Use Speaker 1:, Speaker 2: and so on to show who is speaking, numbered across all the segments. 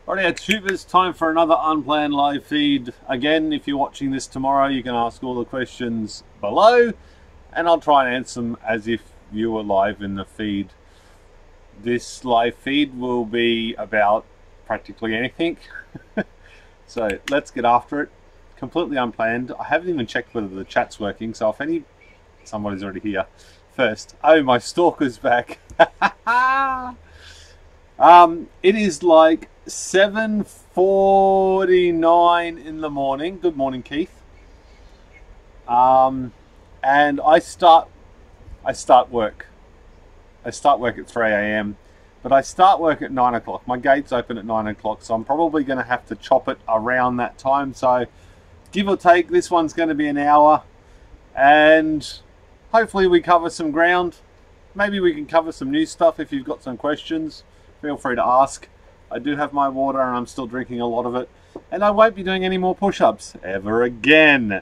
Speaker 1: Alright, YouTube, it's time for another unplanned live feed. Again, if you're watching this tomorrow, you can ask all the questions below, and I'll try and answer them as if you were live in the feed. This live feed will be about practically anything. So let's get after it. Completely unplanned. I haven't even checked whether the chat's working, so if somebody's already here. First, oh, my stalker's back. It is like 7:49 in the morning. Good morning, Keith. And I start work. I start work at 3 AM, but I start work at 9 o'clock. My gate's open at 9 o'clock, so I'm probably going to have to chop it around that time. So give or take, this one's going to be an hour, and hopefully we cover some ground. Maybe we can cover some new stuff. If you've got some questions, feel free to ask. I do have my water and I'm still drinking a lot of it. And I won't be doing any more push-ups ever again.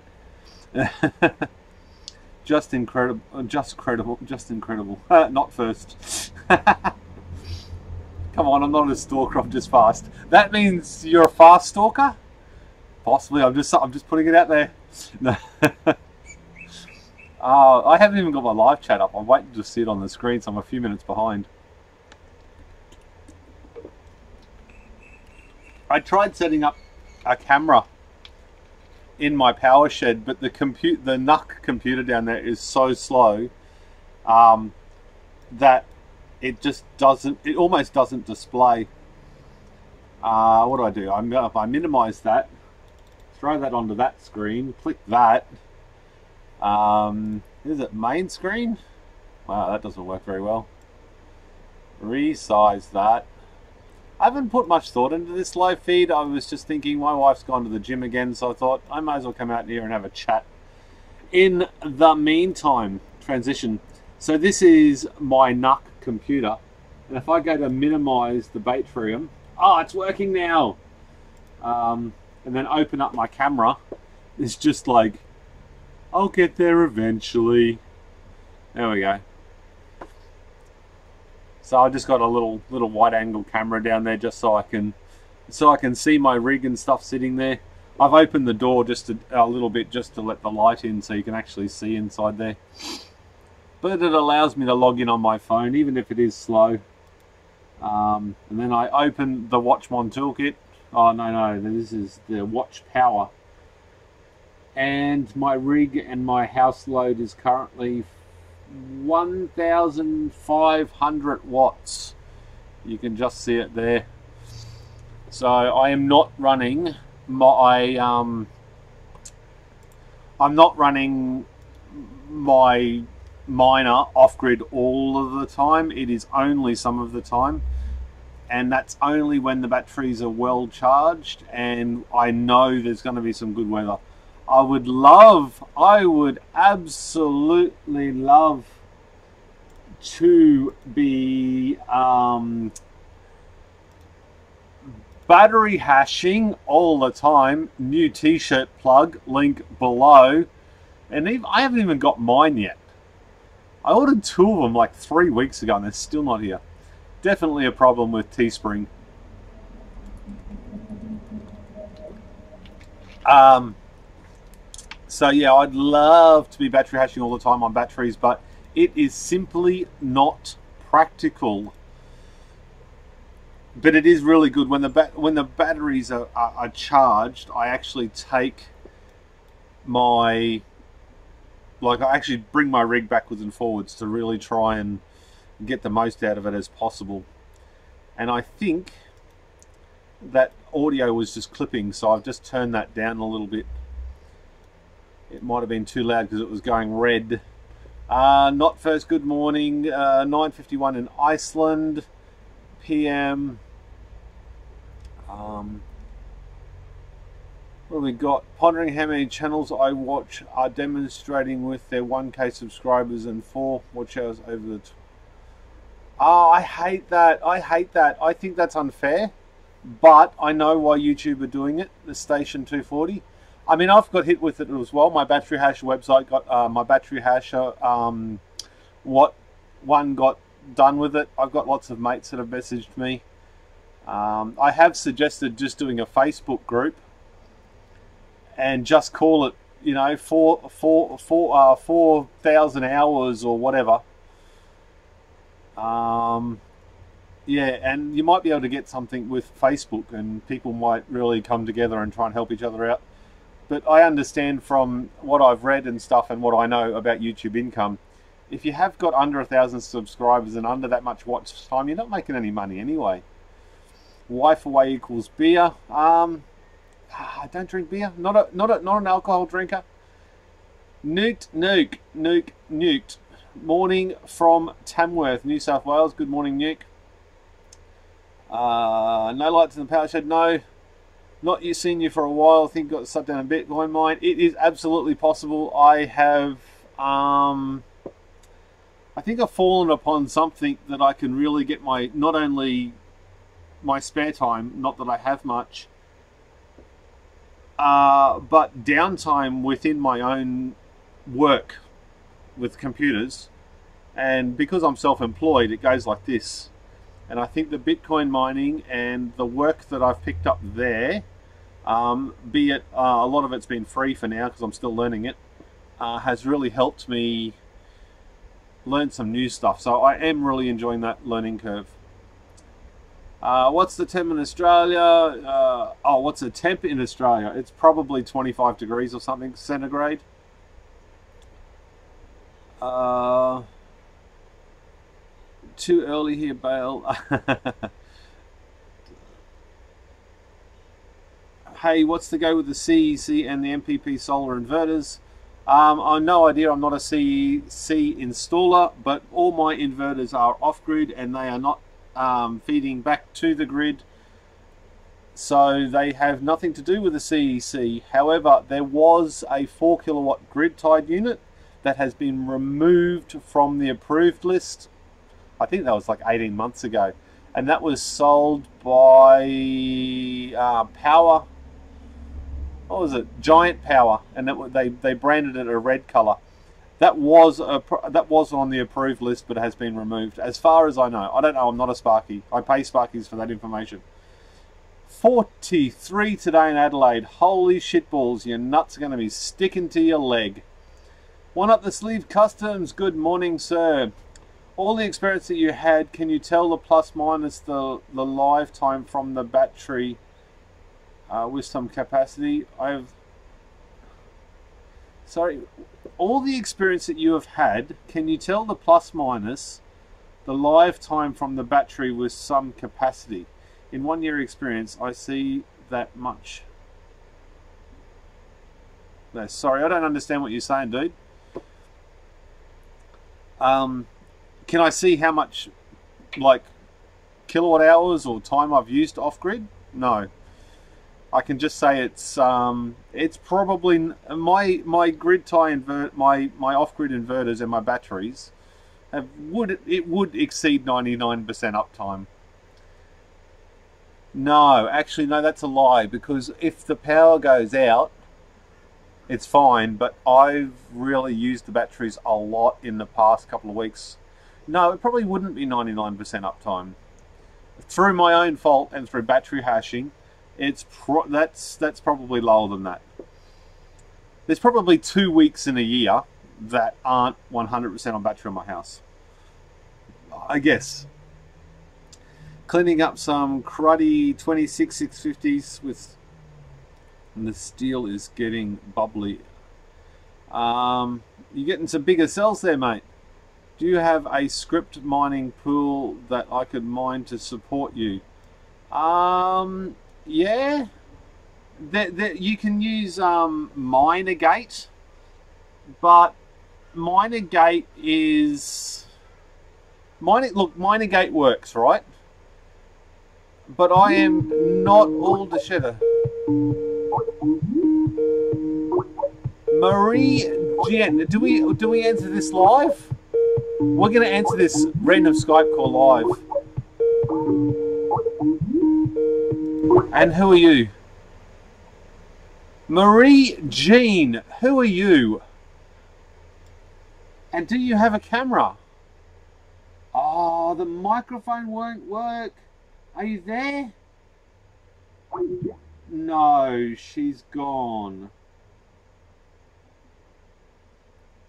Speaker 1: Just incredible. Not first. Come on, I'm not a stalker, I'm just fast. That means you're a fast stalker? Possibly, I'm just putting it out there. No. I haven't even got my live chat up. I'm waiting to see it on the screen, so I'm a few minutes behind. I tried setting up a camera in my power shed, but the NUC computer down there is so slow that it just doesn't. It almost doesn't display. What do? I minimize that, throw that onto that screen, click that. Is it main screen? Wow, that doesn't work very well. Resize that. I haven't put much thought into this live feed. I was just thinking my wife's gone to the gym again, so I thought I might as well come out here and have a chat. In the meantime, transition. So this is my NUC computer, and if I go to minimize the Batrium, it's working now. And then open up my camera, it's just like, I'll get there eventually. There we go. So I just got a little wide angle camera down there just so I can see my rig and stuff sitting there. I've opened the door just a little bit just to let the light in so you can actually see inside there. But it allows me to log in on my phone even if it is slow. And then I open the Watchmon toolkit. Oh no, this is the watch power. And my rig and my house load is currently 1,500 watts. You can just see it there. So I am not running my I'm not running my miner off-grid all of the time. It is only some of the time, and that's only when the batteries are well charged and I know there's going to be some good weather. I would absolutely love to be battery hashing all the time. New t-shirt plug, link below. And I haven't even got mine yet. I ordered 2 of them like 3 weeks ago and they're still not here. Definitely a problem with Teespring. So yeah, I'd love to be battery hashing all the time on batteries, but it is simply not practical. But it is really good when the batteries are charged. I actually take I actually bring my rig backwards and forwards to really try and get the most out of it as possible. And I think that audio was just clipping, so I've just turned that down a little bit. It might have been too loud because it was going red. Not first, good morning. 9:51 in Iceland PM. What do we got? Pondering how many channels I watch are demonstrating with their 1K subscribers and 4 watch hours over the I hate that. I think that's unfair, but I know why YouTube are doing it. The Station 240. I mean, I've got hit with it as well. My battery hash website got my battery hasher. What one got done with it? I've got lots of mates that have messaged me. I have suggested just doing a Facebook group and just call it, you know, 4,000 hours or whatever. Yeah, and you might be able to get something with Facebook, and people might really come together and try and help each other out. But I understand from what I've read and stuff and what I know about YouTube income, if you have got under 1,000 subscribers and under that much watch time, you're not making any money anyway. Wife away equals beer. I don't drink beer. Not an alcohol drinker. Nuked. Morning from Tamworth, New South Wales. Good morning, Nuke. No lights in the power shed. No, not you. Seen you for a while. I think got stuck down a Bitcoin mine. It is absolutely possible. I have. I think I've fallen upon something that I can really get my, not only my spare time, not that I have much, but downtime within my own work with computers. And because I'm self-employed, it goes like this. And I think the Bitcoin mining and the work that I've picked up there, be it a lot of it's been free for now because I'm still learning it, has really helped me learn some new stuff. So I am really enjoying that learning curve. What's the temp in Australia? What's the temp in Australia? It's probably 25 degrees or something centigrade. Too early here, Bale. Hey, what's the go with the CEC and the MPP solar inverters? I've no idea. I'm not a CEC installer, but all my inverters are off-grid and they are not feeding back to the grid, so they have nothing to do with the CEC. However, there was a 4 kilowatt grid tied unit that has been removed from the approved list. I think that was like 18 months ago, and that was sold by Power. What was it? Giant Power, and they branded it a red color. That was on the approved list, but it has been removed, as far as I know. I don't know. I'm not a Sparky. I pay Sparkies for that information. 43 today in Adelaide. Holy shitballs! Your nuts are going to be sticking to your leg. One up the sleeve customs. Good morning, sir. All the experience that you had, can you tell the plus minus the lifetime from the battery with some capacity? All the experience that you have had, can you tell the plus minus the lifetime from the battery with some capacity? In 1 year experience, I see that much. No, sorry, I don't understand what you're saying, dude. Can I see how much, like, kilowatt hours or time I've used off-grid? No. I can just say it's probably my grid tie my off-grid inverters and my batteries would exceed 99% uptime. No, actually no, that's a lie, because if the power goes out, it's fine, but I've really used the batteries a lot in the past couple of weeks. No, it probably wouldn't be 99% uptime. Through my own fault and through battery hashing, that's probably lower than that. There's probably 2 weeks in a year that aren't 100% on battery on my house, I guess. Cleaning up some cruddy 26 650s with, and the steel is getting bubbly. You're getting some bigger cells there, mate. Do you have a script mining pool that I could mine to support you? Yeah. You can use Minergate, but Minergate is look, Minergate works, right? But I am not all the shitter. Marie Jen, do we answer this live? We're going to answer this random Skype call live. And who are you? Marie Jean, who are you? And do you have a camera? Oh, the microphone won't work. Are you there? No, she's gone.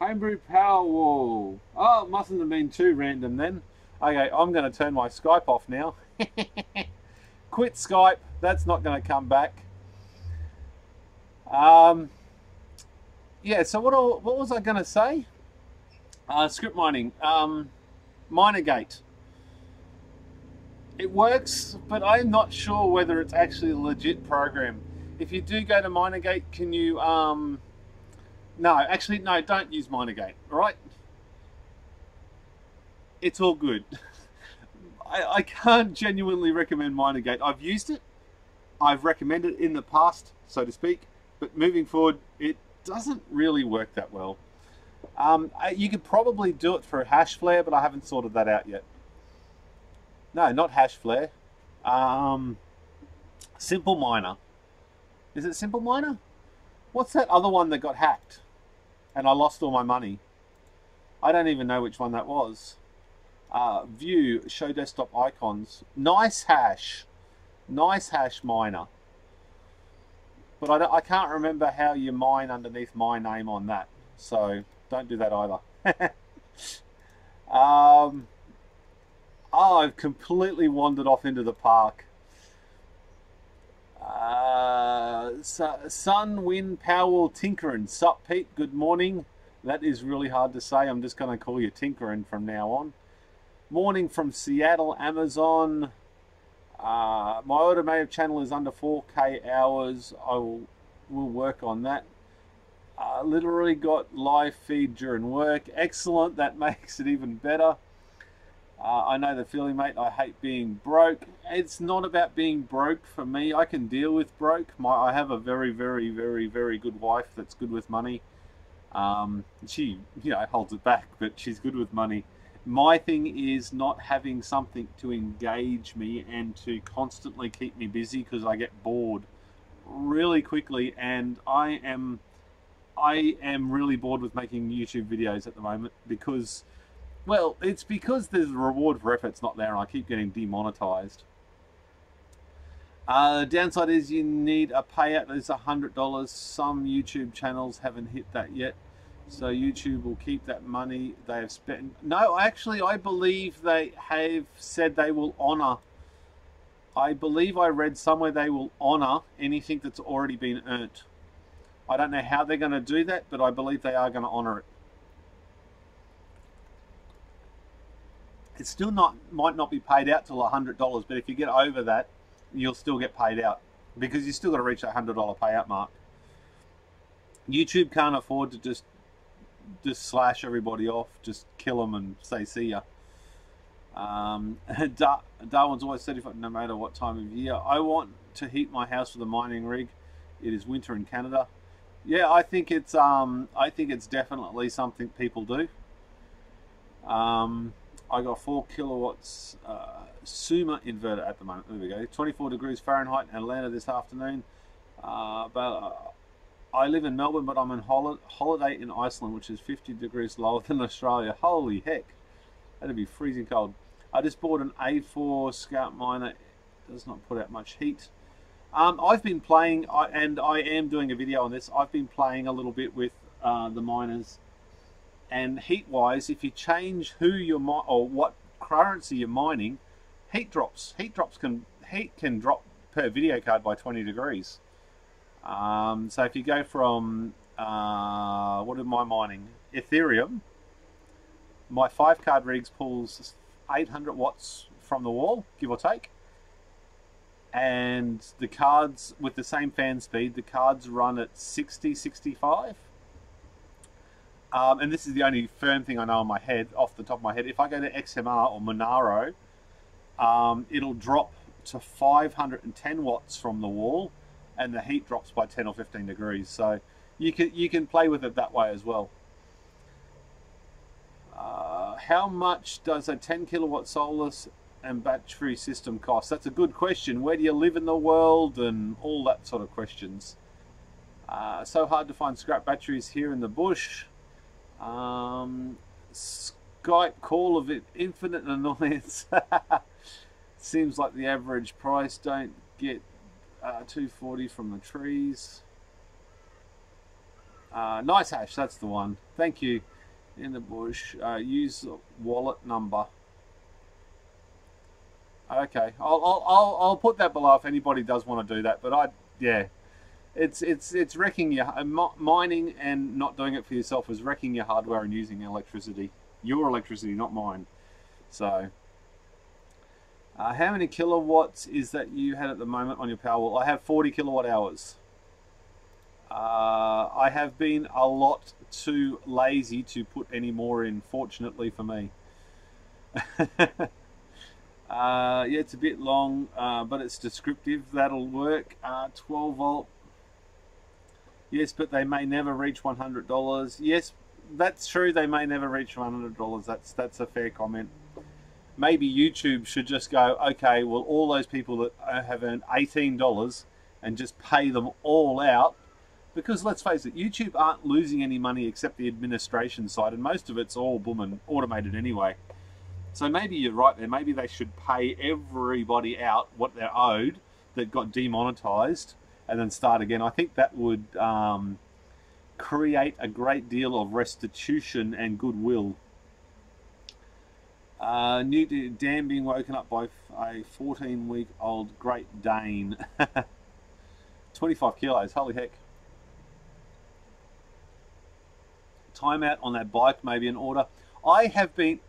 Speaker 1: HBPowerwall. Oh, it mustn't have been too random then. Okay, I'm going to turn my Skype off now. Quit Skype. That's not going to come back. Yeah, so what was I going to say? Script mining. Minergate. It works, but I'm not sure whether it's actually a legit program. If you do go to Minergate, can you... No, actually, no, don't use Minergate, all right? It's all good. I can't genuinely recommend Minergate. I've used it. I've recommended it in the past, so to speak. But moving forward, it doesn't really work that well. You could probably do it for Hashflare, but I haven't sorted that out yet. No, not Hashflare. Simple Miner. Is it Simple Miner? What's that other one that got hacked? And I lost all my money. I don't even know which one that was. View, show desktop icons. Nice Hash. Nice Hash Miner. But I can't remember how you mine underneath my name on that. So don't do that either. Oh, I've completely wandered off into the park. Sun, Wind, Powerwall, Tinkerin. Sup, Pete? Good morning. That is really hard to say. I'm just going to call you Tinkerin from now on. Morning from Seattle, Amazon. My automotive channel is under 4K hours. I will work on that. Literally got live feed during work. Excellent. That makes it even better. I know the feeling, mate. I hate being broke. It's not about being broke for me. I can deal with broke. I have a very, very, very, very good wife that's good with money. She, holds it back, but she's good with money. My thing is not having something to engage me and to constantly keep me busy, because I get bored really quickly, and I am really bored with making YouTube videos at the moment because... Well, it's because there's a reward for effort's not there and I keep getting demonetized. The downside is you need a payout that is $100. Some YouTube channels haven't hit that yet. So YouTube will keep that money they have spent. No, actually, I believe they have said they will honor. I believe I read somewhere they will honor anything that's already been earned. I don't know how they're going to do that, but I believe they are going to honor it. It still might not be paid out till $100, but if you get over that, you'll still get paid out because you still got to reach that $100 payout mark. YouTube can't afford to just slash everybody off, just kill them and say see ya. Darwin's always certified no matter what time of year. I want to heat my house with a mining rig. It is winter in Canada. Yeah, I think it's definitely something people do. I got 4 kilowatts Suma inverter at the moment. There we go. 24 degrees Fahrenheit in Atlanta this afternoon. But I live in Melbourne, but I'm on holiday in Iceland, which is 50 degrees lower than Australia. Holy heck. That'd be freezing cold. I just bought an A4 Scout miner. It does not put out much heat. I've been playing, and I am doing a video on this. I've been playing a little bit with the miners. And heat-wise, if you change who you're or what currency you're mining, heat drops. Heat can drop per video card by 20 degrees. So if you go from what am I mining? Ethereum. My 5-card rigs pulls 800 watts from the wall, give or take. And the cards with the same fan speed, the cards run at 60, 65. And this is the only firm thing I know in my head, off the top of my head. If I go to XMR or Monaro, it'll drop to 510 watts from the wall, and the heat drops by 10 or 15 degrees. So you can play with it that way as well. How much does a 10 kilowatt solar and battery system cost? That's a good question. Where do you live in the world, and all that sort of questions. So hard to find scrap batteries here in the bush. Skype call of infinite annoyance. Seems like the average price. Don't get 240 from the trees. Nice hash, that's the one. Thank you. In the bush. Use wallet number. Okay, I'll put that below if anybody does want to do that. But yeah, it's wrecking your mining and not doing it for yourself is wrecking your hardware and using electricity. Your electricity, not mine. So, how many kilowatts is that you had at the moment on your Powerwall? I have 40 kilowatt hours. I have been a lot too lazy to put any more in, fortunately for me. Yeah, it's a bit long, but it's descriptive. That'll work. 12 volt. Yes, but they may never reach $100. Yes, that's true. They may never reach $100. That's a fair comment. Maybe YouTube should just go, okay, well, all those people that have earned $18 and just pay them all out. Because let's face it, YouTube aren't losing any money except the administration side, and most of it's all booming automated anyway. So maybe you're right there. Maybe they should pay everybody out what they're owed that got demonetized and then start again. I think that would create a great deal of restitution and goodwill. New dam being woken up by a 14-week-old Great Dane. 25 kilos, holy heck. Timeout on that bike, maybe an order. I have been,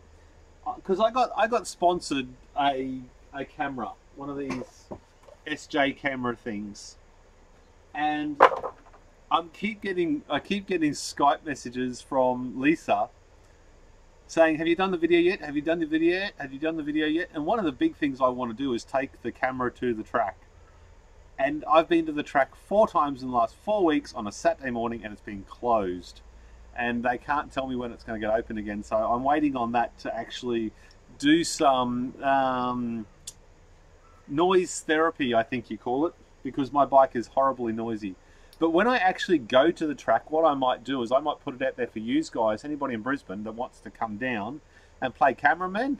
Speaker 1: because I got sponsored a camera, one of these SJ camera things, and I keep getting Skype messages from Lisa saying, have you done the video yet? Have you done the video yet? Have you done the video yet? And one of the big things I want to do is take the camera to the track. And I've been to the track 4 times in the last 4 weeks on a Saturday morning, and it's been closed. And they can't tell me when it's going to get open again. So I'm waiting on that to actually do some noise therapy, I think you call it, because my bike is horribly noisy. But when I actually go to the track, what I might do is I might put it out there for you guys, anybody in Brisbane that wants to come down and play cameraman.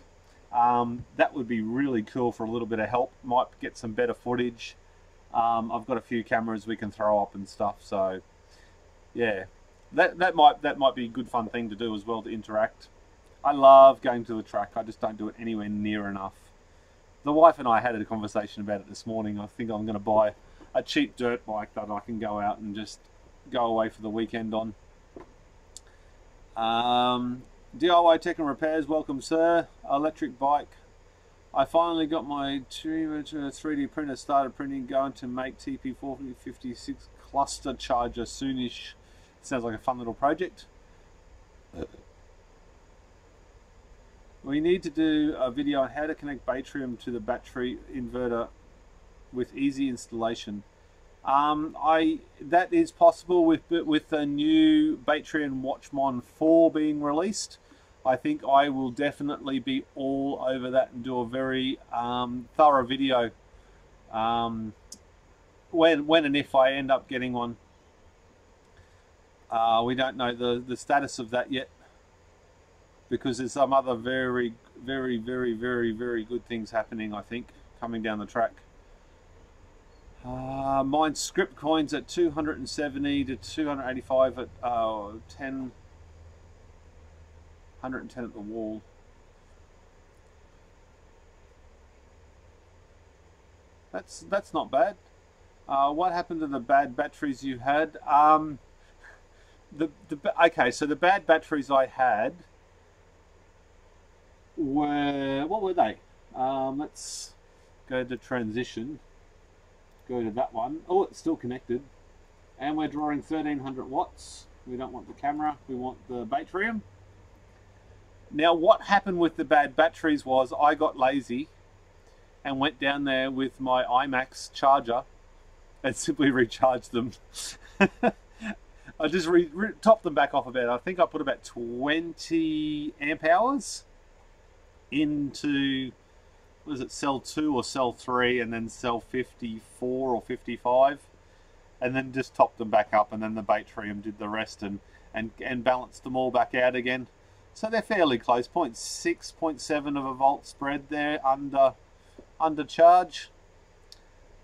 Speaker 1: That would be really cool for a little bit of help. Might get some better footage. I've got a few cameras we can throw up and stuff. So yeah. That might be a good fun thing to do as well, to interact. I love going to the track. I just don't do it anywhere near enough. The wife and I had a conversation about it this morning. I think I'm going to buy a cheap dirt bike that I can go out and just go away for the weekend on. DIY Tech and Repairs, welcome sir. Electric bike. I finally got my 3D printer started printing, going to make TP456 cluster charger soonish. Sounds like a fun little project. We need to do a video on how to connect Batrium to the battery inverter with easy installation. That is possible with the new Batrium Watchmon 4 being released. I think I will definitely be all over that and do a very thorough video when and if I end up getting one. We don't know the status of that yet, because there's some other very good things happening, I think, coming down the track. Mine script coins at 270 to 285 at 110 at the wall. That's not bad. What happened to the bad batteries you had? Okay, so the bad batteries I had were, what were they? Let's go to transition. Go to that one. Oh, it's still connected. And we're drawing 1300 watts. We don't want the camera, we want the Batrium. Now what happened with the bad batteries was I got lazy and went down there with my IMAX charger and simply recharged them. I just topped them back off about, I think I put about 20 amp hours into, was it cell 2 or cell 3, and then cell 54 or 55, and then just topped them back up, and then the Batrium did the rest and balanced them all back out again. So they're fairly close, 0.6, 0.7 of a volt spread there under under charge.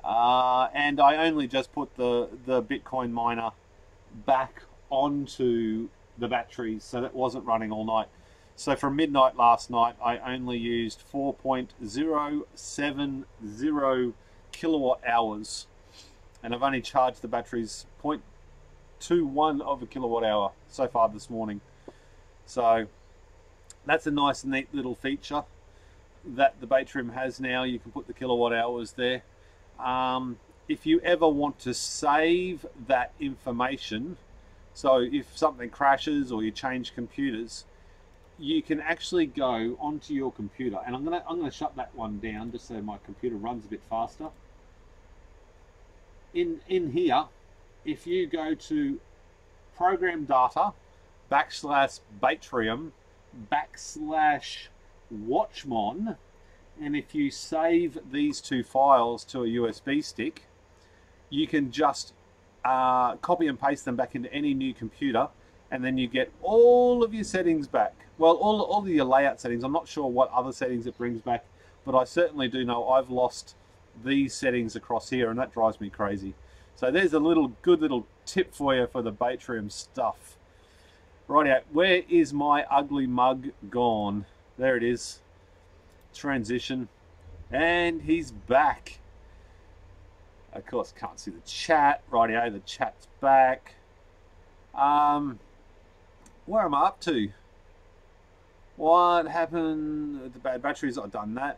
Speaker 1: And I only just put the Bitcoin miner back onto the batteries, so that wasn't running all night. So from midnight last night, I only used 4.070 kilowatt hours, and I've only charged the batteries 0.21 of a kilowatt hour so far this morning. So that's a nice neat little feature that the Batrium has now. You can put the kilowatt hours there. If you ever want to save that information, so if something crashes or you change computers, you can actually go onto your computer, and I'm gonna shut that one down just so my computer runs a bit faster. In here, if you go to program data /Batrium /Watchmon, and if you save these two files to a USB stick, you can just copy and paste them back into any new computer, and then you get all of your settings back. Well, all of your layout settings. I'm not sure what other settings it brings back, but I certainly do know I've lost these settings across here, and that drives me crazy. So there's a good little tip for you for the Batrium stuff. Rightio, where is my ugly mug gone? There it is. Transition, and he's back. Of course, can't see the chat. Rightio, the chat's back. Where am I up to? What happened with the bad batteries? I've done that.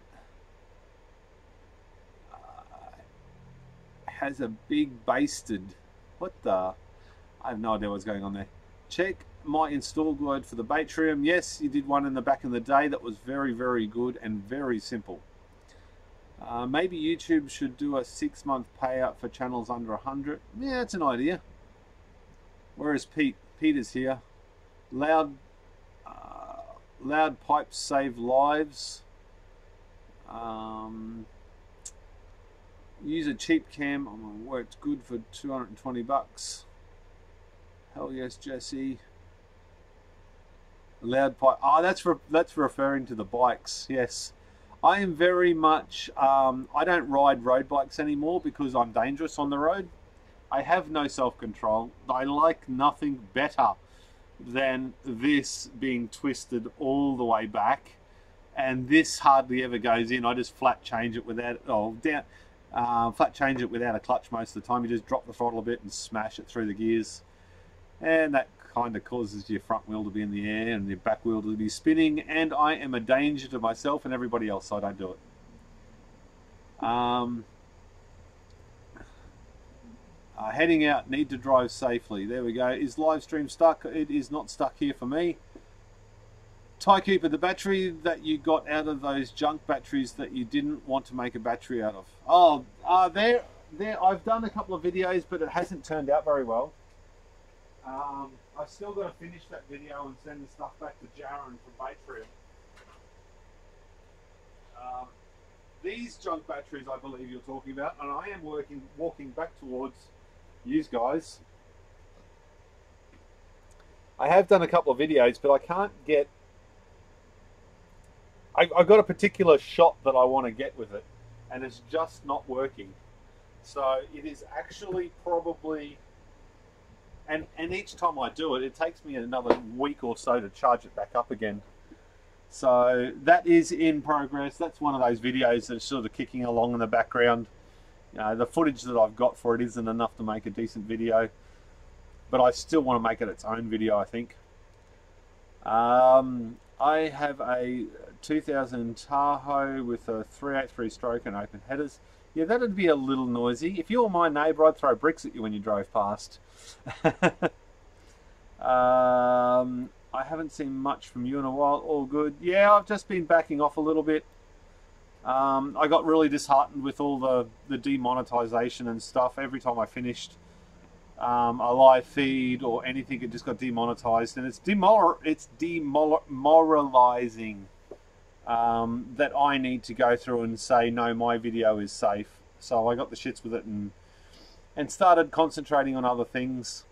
Speaker 1: Has a big basted. What the? I have no idea what's going on there. Check my install guide for the Batrium. Yes, you did one in the back in the day that was very, very good and very simple. Maybe YouTube should do a 6-month payout for channels under 100. Yeah, that's an idea. Where is Pete? Peter's here. Loud pipes save lives. Use a cheap cam. Worked good for 220 bucks. Hell yes, Jesse. Loud pipe. Oh, that's referring to the bikes. Yes, I am very much. I don't ride road bikes anymore because I'm dangerous on the road. I have no self-control. I like nothing better than this being twisted all the way back, and this hardly ever goes in. I just flat change it without flat change it without a clutch most of the time. You just drop the throttle a bit and smash it through the gears, and that kind of causes your front wheel to be in the air and your back wheel to be spinning, and I am a danger to myself and everybody else, so I don't do it. Heading out, need to drive safely. There we go. Is live stream stuck? It is not stuck here for me. Tykeeper, the battery that you got out of those junk batteries that you didn't want to make a battery out of. Oh, there. I've done a couple of videos, but it hasn't turned out very well. I've still got to finish that video and send the stuff back to Jaron from Batrium. These junk batteries, I believe you're talking about, and I am walking back towards you guys. I have done a couple of videos, but I can't get. I've got a particular shot that I want to get with it, and it's just not working. So it is actually probably. And each time I do it, it takes me another week or so to charge it back up again. So that is in progress. That's one of those videos that's sort of kicking along in the background. The footage that I've got for it isn't enough to make a decent video, but I still want to make it its own video, I think. I have a 2000 Tahoe with a 383 stroke and open headers. Yeah, that'd be a little noisy. If you were my neighbour, I'd throw bricks at you when you drove past. I haven't seen much from you in a while. All good. Yeah, I've just been backing off a little bit. I got really disheartened with all the demonetization and stuff. Every time I finished a live feed or anything, it just got demonetized, and it's demoralizing. That I need to go through and say, no, my video is safe. So I got the shits with it and started concentrating on other things.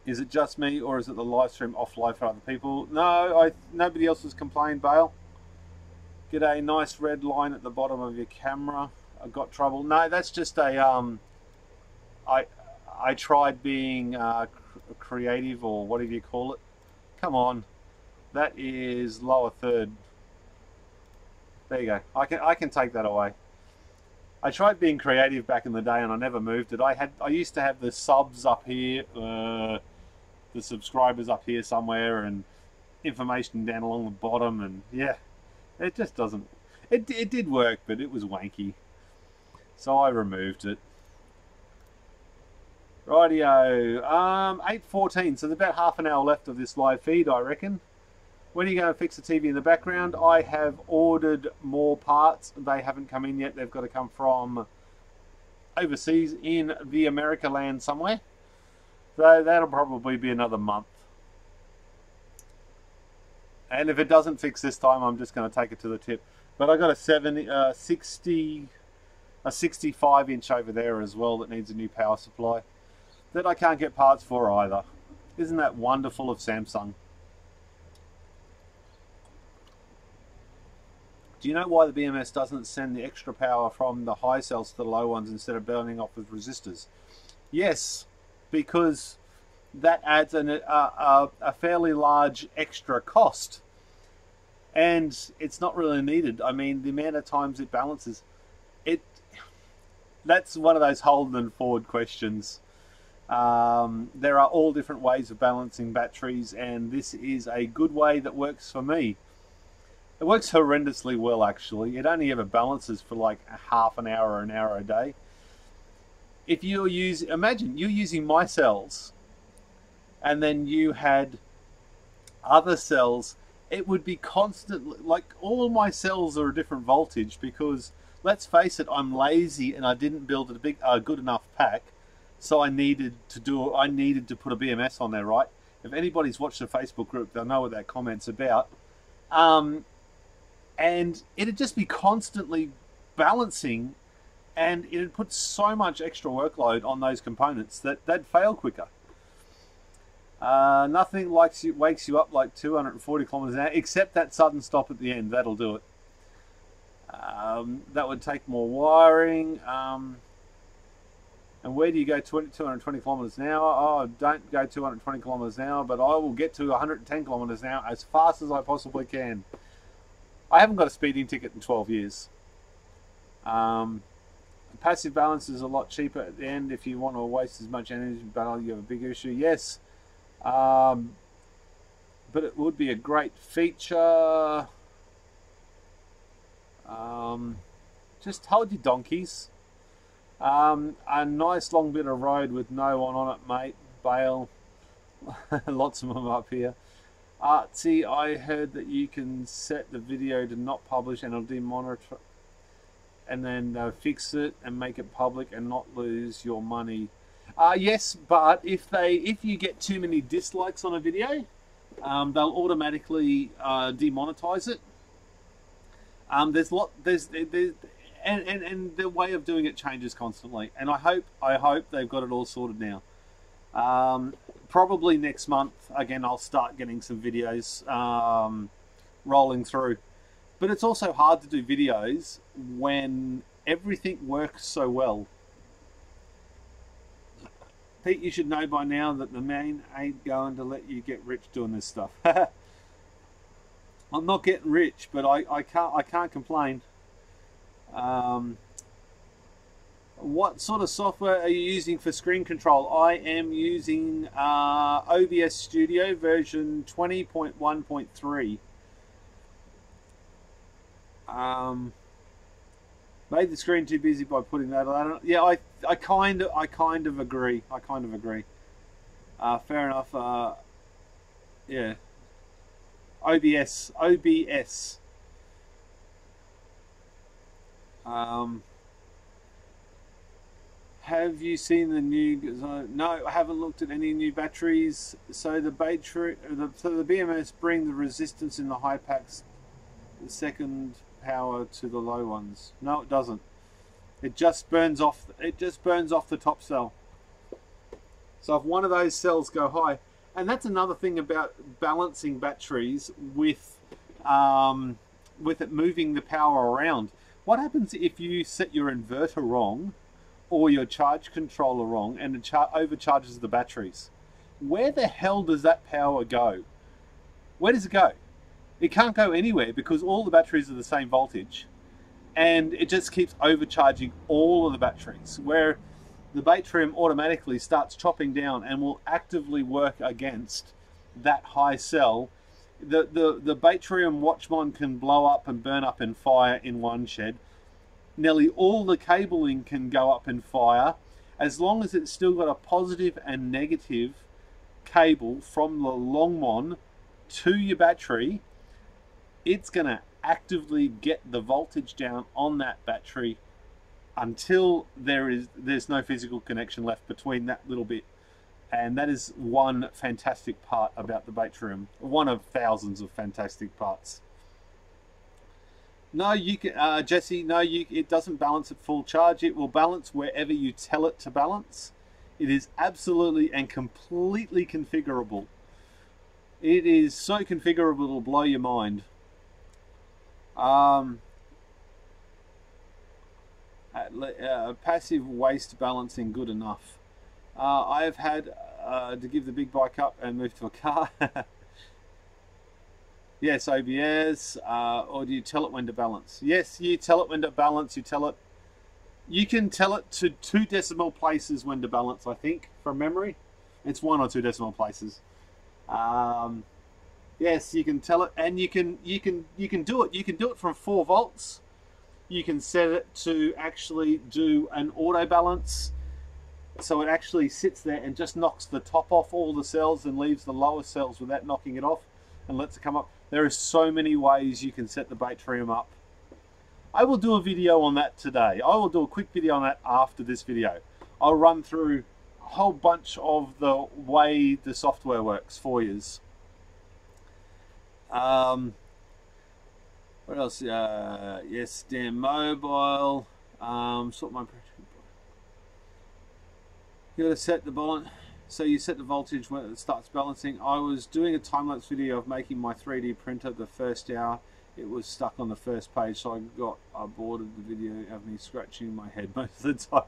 Speaker 1: Is it just me, or is it the live stream offline for other people? No, nobody else has complained, Bale. Get a nice red line at the bottom of your camera. I've got trouble. No, that's just a I tried being creative, or whatever you call it. Come on, that is lower third. There you go. I can take that away. I tried being creative back in the day and I never moved it. I used to have the subs up here, the subscribers up here somewhere, and information down along the bottom, and yeah, it just doesn't. It did work, but it was wanky, so I removed it. Rightio, 8:14, so there's about half an hour left of this live feed, I reckon. When are you going to fix the TV in the background? I have ordered more parts. They haven't come in yet. They've got to come from overseas in the America land somewhere. So that'll probably be another month. And if it doesn't fix this time, I'm just going to take it to the tip. But I got a 65 inch over there as well that needs a new power supply that I can't get parts for either. Isn't that wonderful of Samsung? Do you know why the BMS doesn't send the extra power from the high cells to the low ones instead of burning off with resistors? Yes, because that adds a fairly large extra cost. And it's not really needed. I mean, the amount of times it balances, that's one of those Holden and Ford questions. There are all different ways of balancing batteries, and this is a good way that works for me. It works horrendously well, actually. It only ever balances for like a half an hour or an hour a day. If you're imagine you're using my cells, and then you had other cells, it would be constantly, like, all my cells are a different voltage, because let's face it, I'm lazy and I didn't build a good enough pack, so I needed to put a BMS on there, right? If anybody's watched the Facebook group, they'll know what that comment's about. And it'd just be constantly balancing, and it'd put so much extra workload on those components that they'd fail quicker. Nothing wakes you up like 240 kilometers an hour, except that sudden stop at the end. That'll do it. That would take more wiring. And where do you go 220 kilometers an hour? Oh, don't go 220 kilometers an hour, but I will get to 110 kilometers an hour as fast as I possibly can. I haven't got a speeding ticket in 12 years. Passive balance is a lot cheaper at the end if you want to waste as much energy, but you have a big issue. Yes. But it would be a great feature. Just hold your donkeys. A nice long bit of road with no one on it, mate. Bale. Lots of them up here. Artsy, I heard that you can set the video to not publish and it'll demonitor, and then fix it and make it public and not lose your money. Yes, but if you get too many dislikes on a video, they'll automatically demonetize it. And the way of doing it changes constantly, and I hope they've got it all sorted now. Probably next month again I'll start getting some videos rolling through. But it's also hard to do videos when everything works so well. Pete, you should know by now that the man ain't going to let you get rich doing this stuff. I'm not getting rich, but I can't complain. What sort of software are you using for screen control? I am using OBS Studio version 20.1.3. Made the screen too busy by putting that on. Yeah, I kind of agree. Fair enough. Yeah. OBS. Have you seen the new? No, I haven't looked at any new batteries. So the BMS bring the resistance in the high packs, the second power to the low ones. No, it doesn't. It just burns off. It just burns off the top cell. So if one of those cells go high, and that's another thing about balancing batteries with with it moving the power around. What happens if you set your inverter wrong or your charge controller wrong and it overcharges the batteries? Where the hell does that power go? Where does it go? It can't go anywhere because all the batteries are the same voltage, and it just keeps overcharging all of the batteries, where the Batrium automatically starts chopping down and will actively work against that high cell. The Batrium Watchmon can blow up and burn up in fire in one shed. Nearly all the cabling can go up in fire, as long as it's still got a positive and negative cable from the Longmon to your battery. It's going to actively get the voltage down on that battery until there's no physical connection left between that little bit. And that is one fantastic part about the Batrium, one of thousands of fantastic parts. No, you can, Jesse, no, it doesn't balance at full charge. It will balance wherever you tell it to balance. It is absolutely and completely configurable. It is so configurable it'll blow your mind. Passive waste balancing good enough. I have had to give the big bike up and move to a car. Yes, OBS. Or do you tell it when to balance? Yes, you tell it when to balance. You can tell it to 2 decimal places when to balance, I think, from memory. It's 1 or 2 decimal places. Yes, you can tell it, and you can do it. You can do it from 4 volts. You can set it to actually do an auto balance, so it actually sits there and just knocks the top off all the cells and leaves the lower cells without knocking it off, and lets it come up. There are so many ways you can set the Batrium up. I will do a video on that today. I will do a quick video on that after this video. I'll run through a whole bunch of the way the software works for you. What else? Yes, damn mobile. Sort my. You gotta set the balance. So you set the voltage when it starts balancing. I was doing a time-lapse video of making my 3D printer. The first hour, it was stuck on the first page, so I aborted the video of me scratching my head most of the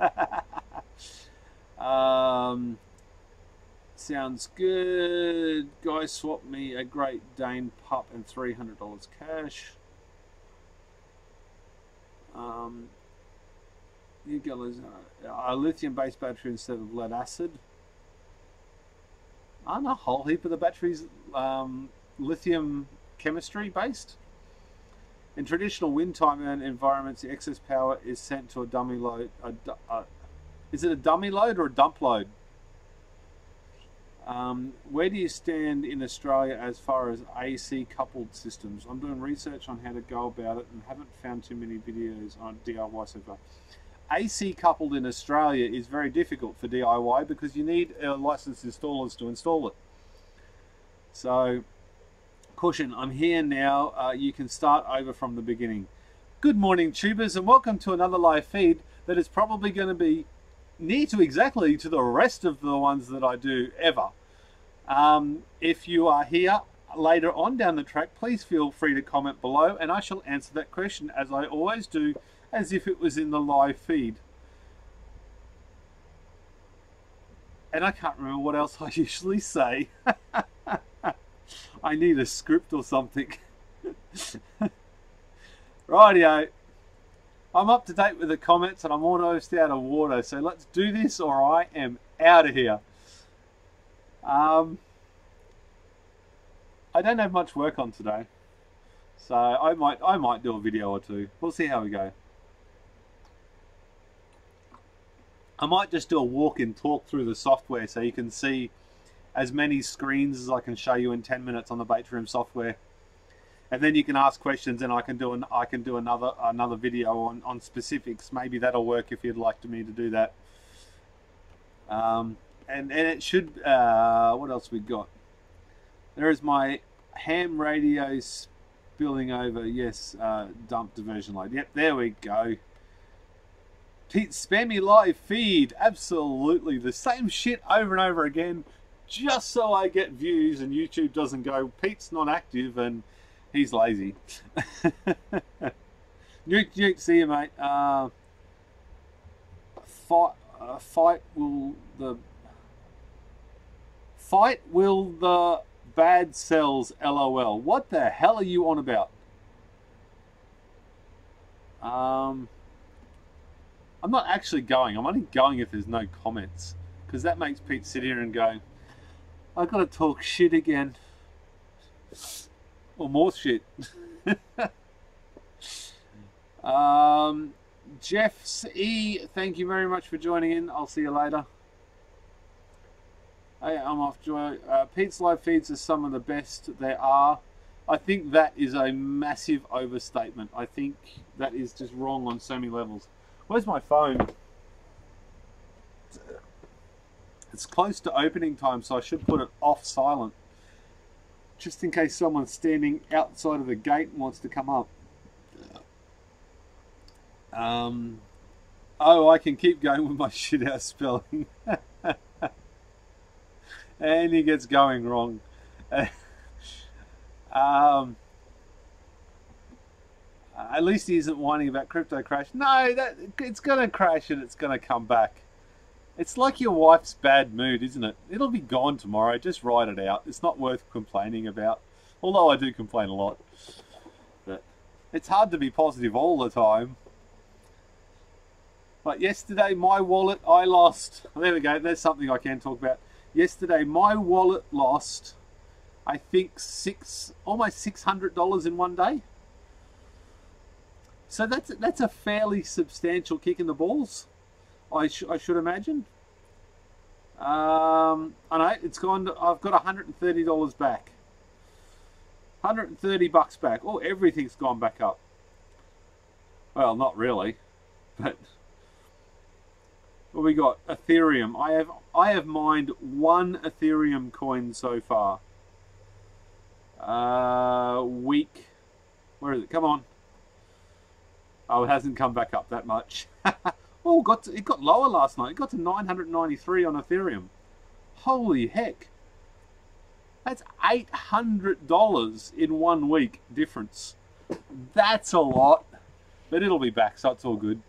Speaker 1: time. Sounds good. Guy swapped me a Great Dane pup and $300 cash. You get a lithium-based battery instead of lead acid. And a whole heap of the batteries lithium chemistry based. In traditional wind turbine environments, the excess power is sent to a dummy load. Is it a dummy load or a dump load? Where do you stand in Australia as far as AC coupled systems? I'm doing research on how to go about it and haven't found too many videos on DIY so far. AC coupled in Australia is very difficult for DIY because you need licensed installers to install it. So, caution, I'm here now. You can start over from the beginning. Good morning, tubers, and welcome to another live feed that is probably going to be near to exactly to the rest of the ones that I do ever. If you are here later on down the track, please feel free to comment below and I shall answer that question, as I always do, as if it was in the live feed. And I can't remember what else I usually say. I need a script or something. Rightio. I'm up to date with the comments and I'm almost out of water, so let's do this or I am out of here. I don't have much work on today, so I might do a video or two. We'll see how we go. I might just do a walk and talk through the software so you can see as many screens as I can show you in 10 minutes on the Batrium software. And then you can ask questions and I can do another video on specifics. Maybe that'll work if you'd like me to do that. And it should, what else we got? There is my ham radio spilling over. Yes, dump diversion load. Yep, there we go. Pete, spammy live feed. Absolutely. The same shit over and over again, just so I get views and YouTube doesn't go, Pete's not active and He's lazy. Nuke, see you, mate. Fight will the bad cells, LOL. What the hell are you on about? I'm not actually going. I'm only going if there's no comments, because that makes Pete sit here and go, I've got to talk shit again. Or more shit. Jeff E, thank you very much for joining in. I'll see you later. Hey, I'm off, Joy. Pete's live feeds are some of the best there are. I think that is a massive overstatement. I think that is just wrong on so many levels. Where's my phone? It's close to opening time, so I should put it off silent, just in case someone's standing outside of the gate and wants to come up. Oh, I can keep going with my shit out spelling. And he gets going wrong. At least he isn't whining about crypto crash. No, it's going to crash and it's going to come back. It's like your wife's bad mood, isn't it? It'll be gone tomorrow. Just ride it out. It's not worth complaining about. Although I do complain a lot. But it's hard to be positive all the time. But yesterday, my wallet, I lost. There we go. There's something I can talk about. Yesterday, my wallet lost, I think, almost $600 in one day. So that's a fairly substantial kick in the balls, I should imagine. I know it's gone. I've got $130 back. 130 bucks back. Oh, everything's gone back up. Well, not really, but what we got? Ethereum. I have mined one Ethereum coin so far. Week. Where is it? Come on. Oh, it hasn't come back up that much. Oh, it got lower last night. It got to 993 on Ethereum. Holy heck. That's $800 in 1 week difference. That's a lot. But it'll be back, so it's all good.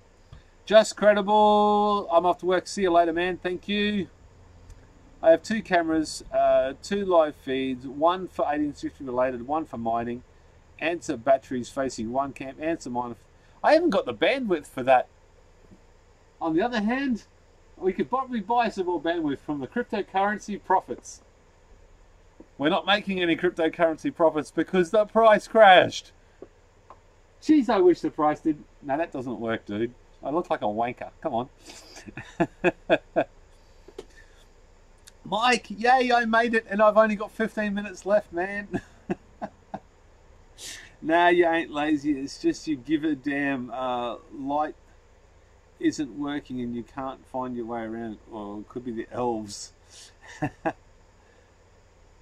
Speaker 1: Just credible. I'm off to work. See you later, man. Thank you. I have 2 cameras, 2 live feeds, one for 1860 related, one for mining. Answer batteries facing one camp. Answer miner. I haven't got the bandwidth for that. On the other hand, we could probably buy some more bandwidth from the cryptocurrency profits. We're not making any cryptocurrency profits because the price crashed. Jeez, I wish the price did. No, that doesn't work, dude. I look like a wanker. Come on. Mike, yay, I made it, and I've only got 15 minutes left, man. Nah, you ain't lazy. It's just you give a damn. Light isn't working and you can't find your way around it. Or it could be the elves.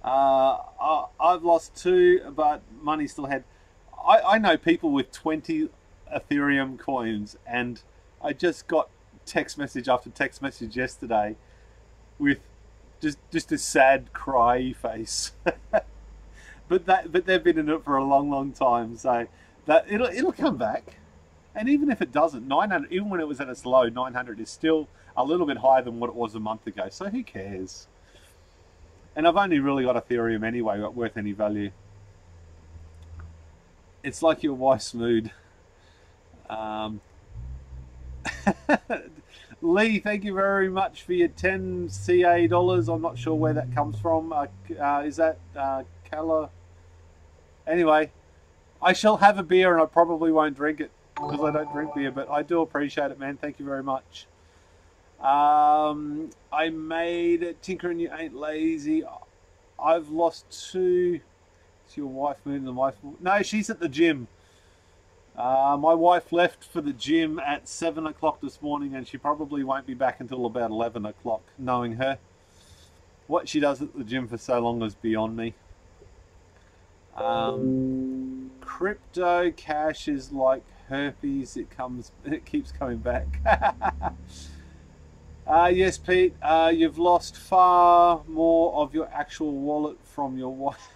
Speaker 1: I've lost 2, but money still had. I know people with 20 Ethereum coins, and I just got text message after text message yesterday with just a sad cry face. but they've been in it for a long time, so that it'll come back. And even if it doesn't, 900, even when it was at its low, 900 is still a little bit higher than what it was a month ago. So who cares? And I've only really got Ethereum anyway, not worth any value. It's like your wife's mood. Lee, thank you very much for your 10 CA dollars. I'm not sure where that comes from. Is that Cala? Anyway, I shall have a beer and I probably won't drink it because I don't drink beer, but I do appreciate it, man. Thank you very much. I made it. Tinker and you ain't lazy. I've lost 2. Is your wife moving the wife? No, she's at the gym. My wife left for the gym at 7 o'clock this morning, and she probably won't be back until about 11 o'clock, knowing her. What she does at the gym for so long is beyond me. Crypto cash is like herpes. It keeps coming back. Yes, Pete, you've lost far more of your actual wallet from your wife.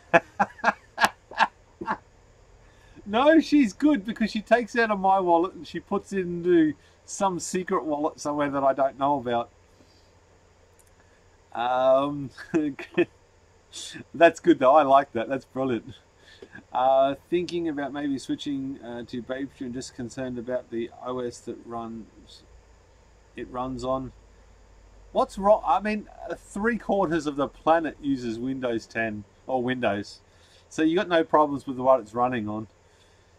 Speaker 1: No, she's good because she takes out of my wallet and she puts it into some secret wallet somewhere that I don't know about. That's good though. I like that. That's brilliant. Thinking about maybe switching to Battery and just concerned about the OS that it runs on. What's wrong? I mean, 3/4 of the planet uses Windows 10 or Windows, so you got no problems with what it's running on.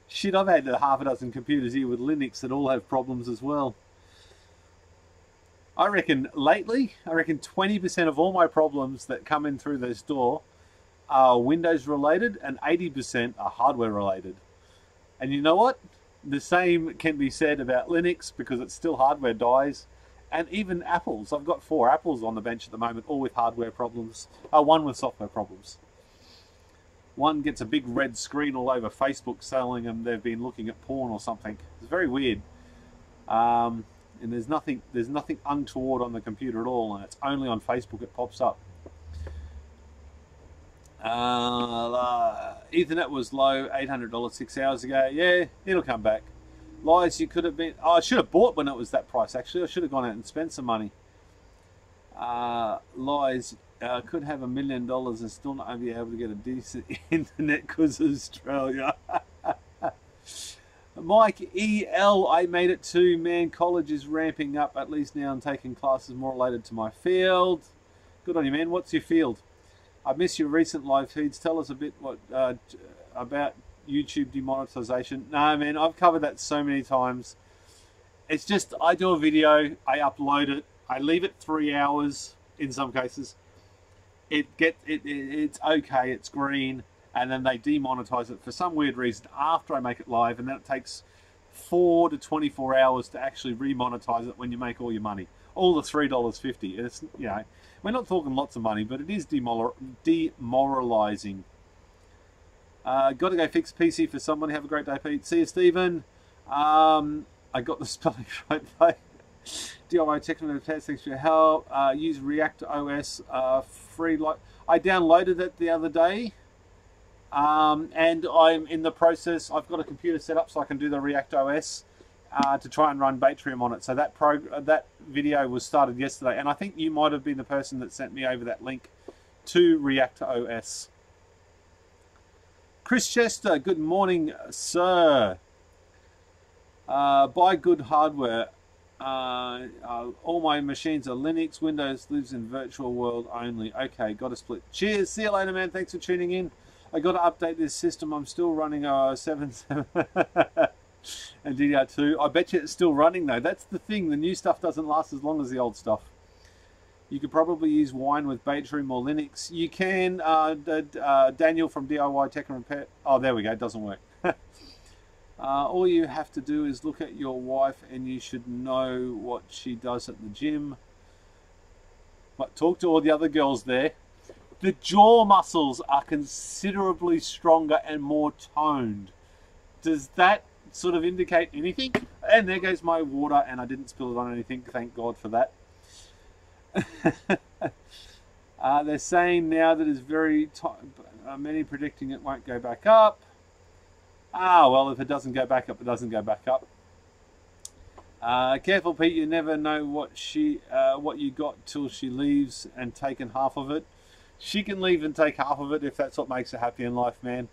Speaker 1: Shit, I've had half a dozen computers here with Linux that all have problems as well. I reckon 20% of all my problems that come in through this door are Windows related and 80% are hardware related. And you know what? The same can be said about Linux because it's still hardware dies. And even Apples. I've got 4 Apples on the bench at the moment, all with hardware problems. One with software problems. One gets a big red screen all over Facebook selling them they've been looking at porn or something. It's very weird. And there's nothing untoward on the computer at all, and it's only on Facebook it pops up. Ethernet was low, $800 6 hours ago. Yeah, it'll come back. Lies, you could have been... Oh, I should have bought when it was that price, actually. I should have gone out and spent some money. Lies, could have $1 million and still not be able to get a decent internet because of Australia. Mike EL, I made it too. Man, college is ramping up. At least now I'm taking classes more related to my field. Good on you, man. What's your field? I miss your recent live feeds. Tell us a bit about YouTube demonetization. No, man, I've covered that so many times. It's just I do a video, I upload it, I leave it 3 hours in some cases. It's okay, it's green, and then they demonetize it for some weird reason after I make it live, and then it takes 4 to 24 hours to actually remonetize it when you make all your money. All the $3.50. And it's, you know, we're not talking lots of money, but it is demoralizing. Got to go fix PC for someone. Have a great day, Pete. See you, Stephen. I got the spelling right though. DIY technical test. Thanks for your help. Use React OS free. I downloaded it the other day, and I'm in the process. I've got a computer set up so I can do the React OS to try and run Batrium on it. So that video was started yesterday, and I think you might have been the person that sent me over that link to React OS. Chris Chester, good morning, sir. Buy good hardware. All my machines are Linux. Windows lives in virtual world only. Okay, got to split. Cheers. See you later, man. Thanks for tuning in. I got to update this system. I'm still running 7.7 and DDR2. I bet you it's still running though. That's the thing. The new stuff doesn't last as long as the old stuff. You could probably use Wine with Batrium or Linux. You can, Daniel from DIY Tech and Repair. Oh, there we go. It doesn't work. All you have to do is look at your wife and you should know what she does at the gym. But talk to all the other girls there. The jaw muscles are considerably stronger and more toned. Does that sort of indicate anything? And there goes my water, and I didn't spill it on anything. Thank God for that. They're saying now that it's very many predicting it won't go back up. Well, if it doesn't go back up, it doesn't go back up. Careful, Pete. You never know what you got till she leaves and taken half of it. She can leave and take half of it if that's what makes her happy in life, man.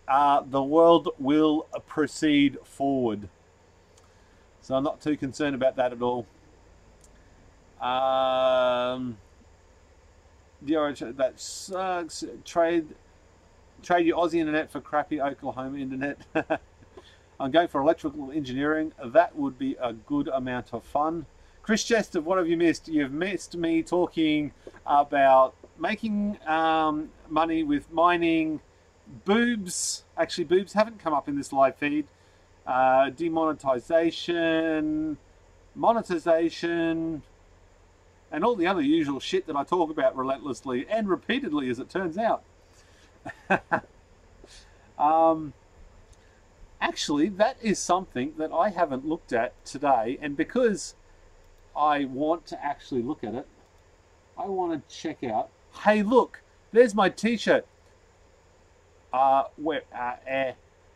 Speaker 1: The world will proceed forward. So I'm not too concerned about that at all. That sucks. Trade your Aussie internet for crappy Oklahoma internet. I'm going for electrical engineering. That would be a good amount of fun. Chris Chester, what have you missed? You've missed me talking about making money with mining. Boobs. Actually, boobs haven't come up in this live feed. Demonetization, monetization, and all the other usual shit that I talk about relentlessly and repeatedly, as it turns out. Actually, that is something that I haven't looked at today, and because I want to actually look at it, I want to check out. Hey, look, there's my t-shirt.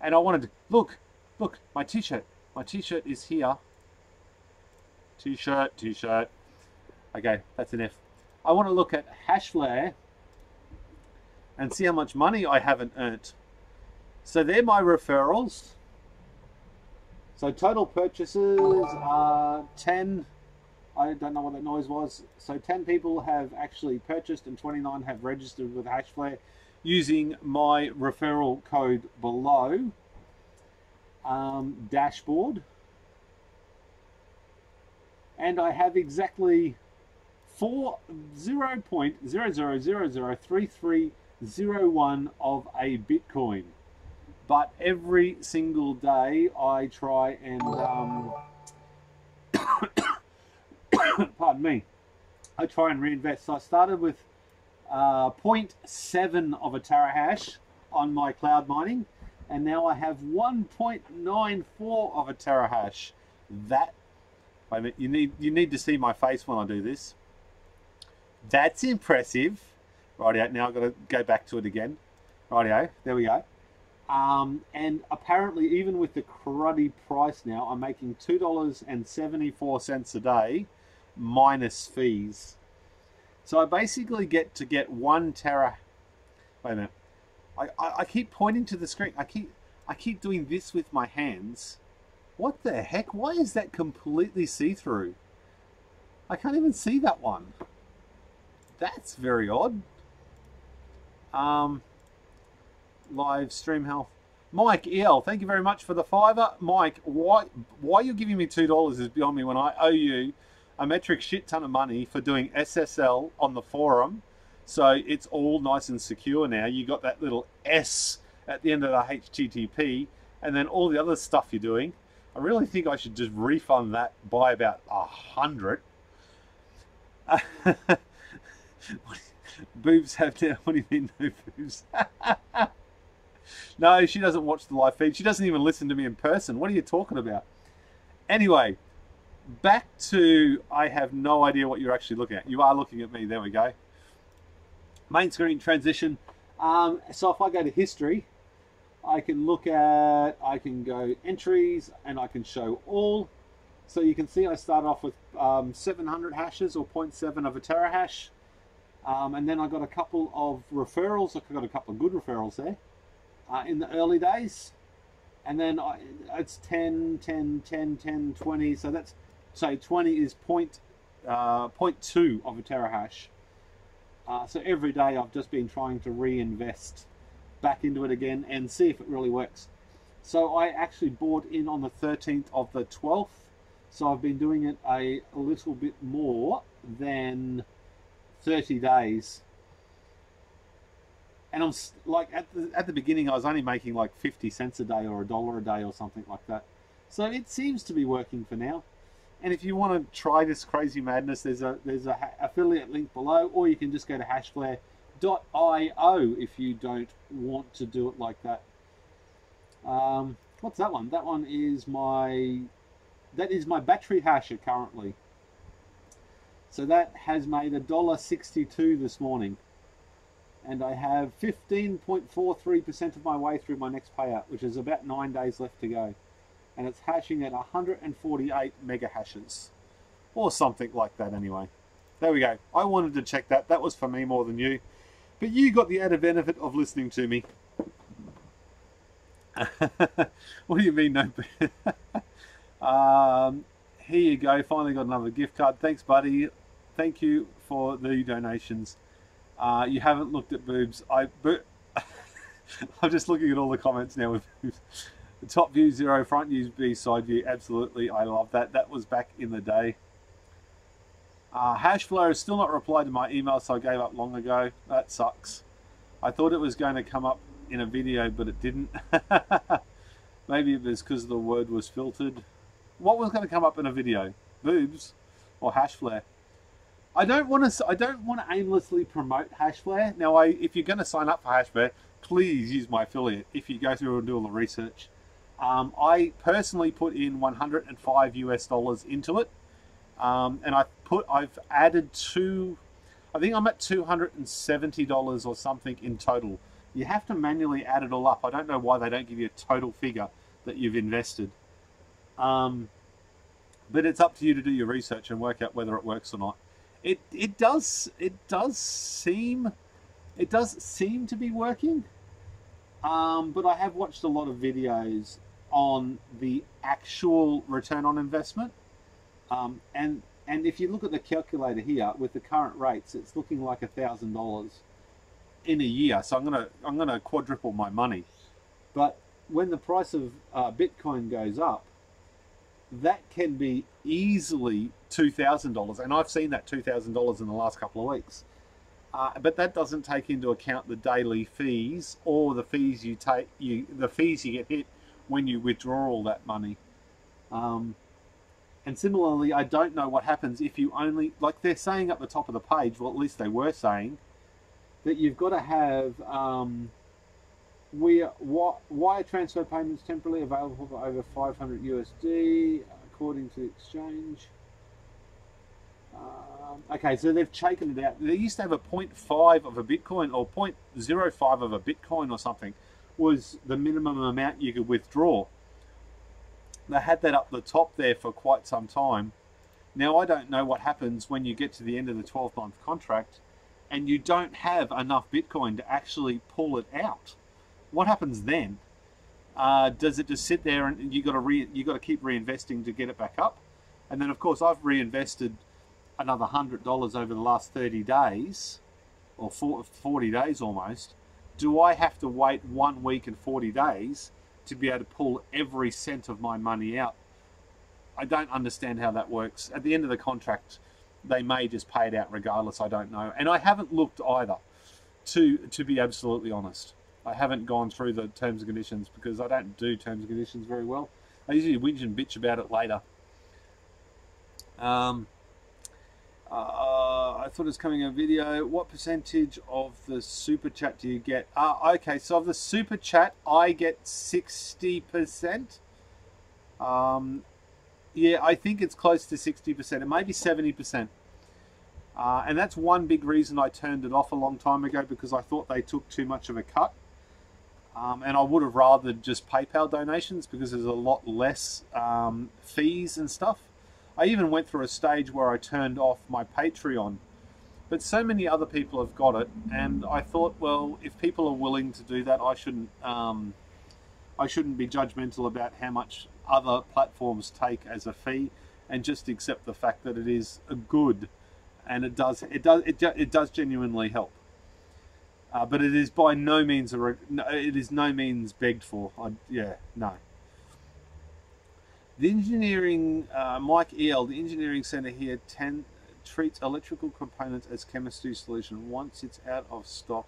Speaker 1: And I wanted to, look, my t-shirt. My t-shirt is here. T-shirt. Okay, that's an F. I want to look at Hashflare and see how much money I haven't earned. So they're my referrals. So total purchases are 10. I don't know what that noise was. So 10 people have actually purchased and 29 have registered with Hashflare using my referral code below. Dashboard. And I have exactly 0.00003301 of a Bitcoin. But every single day I try and pardon me, I try and reinvest. So I started with 0.7 of a terahash on my cloud mining, and now I have 1.94 of a terahash. That, wait a minute, you need to see my face when I do this. That's impressive. Rightio, now I've got to go back to it again. Rightio, there we go. And apparently, even with the cruddy price now, I'm making $2.74 a day minus fees. So I basically get 1 tera. Wait a minute. I keep pointing to the screen. I keep doing this with my hands. What the heck? Why is that completely see-through? I can't even see that one. That's very odd. Live stream health. Mike EL, thank you very much for the $5. Mike, why you're giving me $2 is beyond me when I owe you a metric shit ton of money for doing SSL on the forum. So it's all nice and secure now. You got that little S at the end of the HTTP, and then all the other stuff you're doing. I really think I should just refund that by about 100. Boobs have now. What do you mean no boobs? No, she doesn't watch the live feed. She doesn't even listen to me in person. What are you talking about? Anyway, back to, I have no idea what you're actually looking at. You are looking at me. There we go. Main screen transition. So if I go to history, I can look at, I can go entries, and I can show all. So you can see I started off with 700 hashes, or 0.7 of a terahash. And then I got a couple of referrals. I got a couple of good referrals there in the early days. And then it's 10, 10, 10, 10, 20. So that's, so 20 is 0.2 of a terahash. So every day I've just been trying to reinvest back into it again and see if it really works. So I actually bought in on the 13th of the 12th. So I've been doing it a little bit more than 30 days. And I'm like, at the beginning, I was only making like 50 cents a day or $1 a day or something like that. So it seems to be working for now. And if you want to try this crazy madness, there's a affiliate link below, or you can just go to hashflare.io if you don't want to do it like that. What's that one? That one is my battery hasher currently. So that has made $1.62 this morning. And I have 15.43% of my way through my next payout, which is about 9 days left to go. And it's hashing at 148 mega hashes. Or something like that anyway. There we go. I wanted to check that. That was for me more than you. But you got the added benefit of listening to me. What do you mean no? Here you go. Finally got another gift card. Thanks, buddy. Thank you for the donations. You haven't looked at boobs. I'm just looking at all the comments now with boobs. The top view 0, front view B, side view. Absolutely, I love that. That was back in the day. Hashflare has still not replied to my email, so I gave up long ago. That sucks. I thought it was going to come up in a video, but it didn't. Maybe it was because the word was filtered. What was going to come up in a video? Boobs or Hashflare? I don't want to aimlessly promote Hashflare. Now, if you're going to sign up for Hashflare, please use my affiliate if you go through and do all the research. I personally put in $105 US into it, and I've added I think I'm at $270 or something in total You have to manually add it all up. I don't know why they don't give you a total figure that you've invested. But it's up to you to do your research and work out whether it works or not. It does seem to be working. But I have watched a lot of videos on the actual return on investment. And if you look at the calculator here with the current rates, it's looking like $1,000 in a year. So I'm gonna quadruple my money. But when the price of Bitcoin goes up, that can be easily $2,000, and I've seen that $2,000 in the last couple of weeks. But that doesn't take into account the daily fees or the fees you get hit when you withdraw all that money. And similarly, I don't know what happens if you only, like they're saying up the top of the page, well, at least they were saying, that you've got to have wire transfer payments temporarily available for over 500 USD, according to the exchange. Okay, so they've taken it out. They used to have a 0.5 of a Bitcoin, or 0.05 of a Bitcoin or something, was the minimum amount you could withdraw. They had that up the top there for quite some time. Now, I don't know what happens when you get to the end of the 12-month contract and you don't have enough Bitcoin to actually pull it out. What happens then? Does it just sit there and you got to keep reinvesting to get it back up? And then, of course, I've reinvested another $100 over the last 30 days, or 40 days almost. Do I have to wait 1 week and 40 days to be able to pull every cent of my money out? I don't understand how that works. At the end of the contract, they may just pay it out regardless. I don't know. And I haven't looked either, to be absolutely honest. I haven't gone through the terms and conditions because I don't do terms and conditions very well. I usually whinge and bitch about it later. I thought it was coming in a video. What percentage of the super chat do you get? Okay, so of the super chat, I get 60%. Yeah, I think it's close to 60%. It may be 70%. And that's one big reason I turned it off a long time ago, because I thought they took too much of a cut. And I would have rather just PayPal donations, because there's a lot less fees and stuff. I even went through a stage where I turned off my Patreon, but so many other people have got it, and I thought, well, if people are willing to do that, I shouldn't be judgmental about how much other platforms take as a fee, and just accept the fact that it is a good, and it does genuinely help. But it is by no means it is no means begged for. Yeah, no. The engineering, Mike EL, the engineering center here treats electrical components as chemistry solution. Once it's out of stock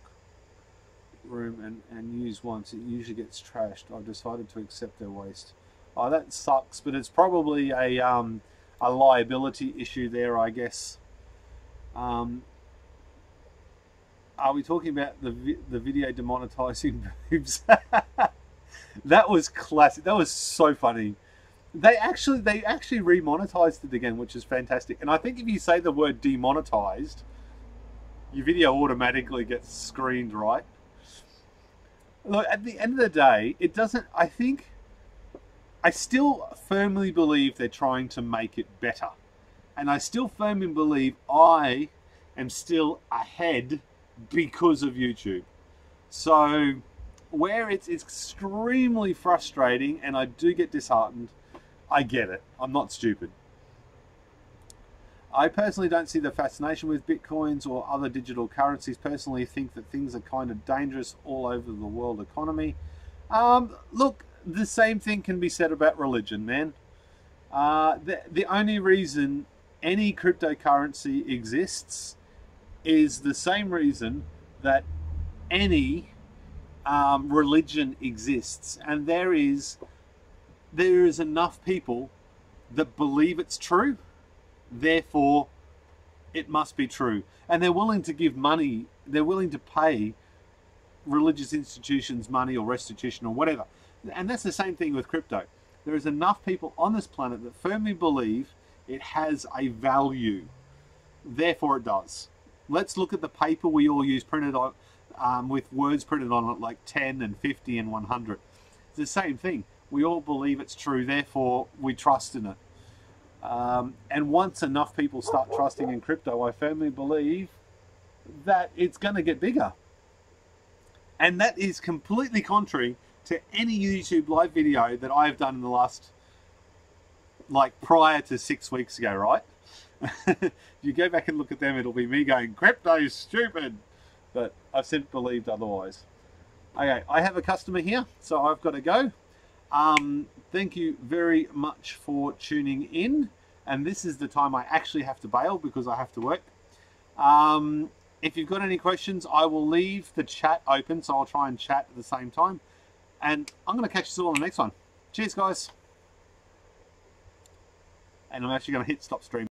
Speaker 1: room and used once, it usually gets trashed. I've decided to accept their waste. Oh, that sucks, but it's probably a liability issue there, I guess. Are we talking about the video demonetizing boobs? That was classic. That was so funny. They actually remonetized it again, which is fantastic. And I think if you say the word demonetized, your video automatically gets screened, right? Look, at the end of the day, it doesn't. I still firmly believe they're trying to make it better, and I still firmly believe I am still ahead because of YouTube. So where it's extremely frustrating and I do get disheartened, I get it. I'm not stupid. I personally don't see the fascination with Bitcoins or other digital currencies. Personally think that things are kind of dangerous all over the world economy. Look, the same thing can be said about religion, man. The only reason any cryptocurrency exists is the same reason that any religion exists, and there is enough people that believe it's true, therefore it must be true, and they're willing to give money, they're willing to pay religious institutions money or restitution or whatever. And that's the same thing with crypto. There is enough people on this planet that firmly believe it has a value, therefore it does. Let's look at the paper we all use printed on. with words printed on it like 10 and 50 and 100. It's the same thing. We all believe it's true, therefore we trust in it. And once enough people start trusting in crypto, I firmly believe that it's going to get bigger. And that is completely contrary to any YouTube live video that I've done in the last, like, prior to 6 weeks ago, right? You go back and look at them, it'll be me going, crypto's stupid. But I've since believed otherwise. Okay, I have a customer here, so I've got to go. Thank you very much for tuning in. And this is the time I actually have to bail because I have to work. If you've got any questions, I will leave the chat open, so I'll try and chat at the same time. And I'm going to catch you all on the next one. Cheers, guys. And I'm actually going to hit stop stream.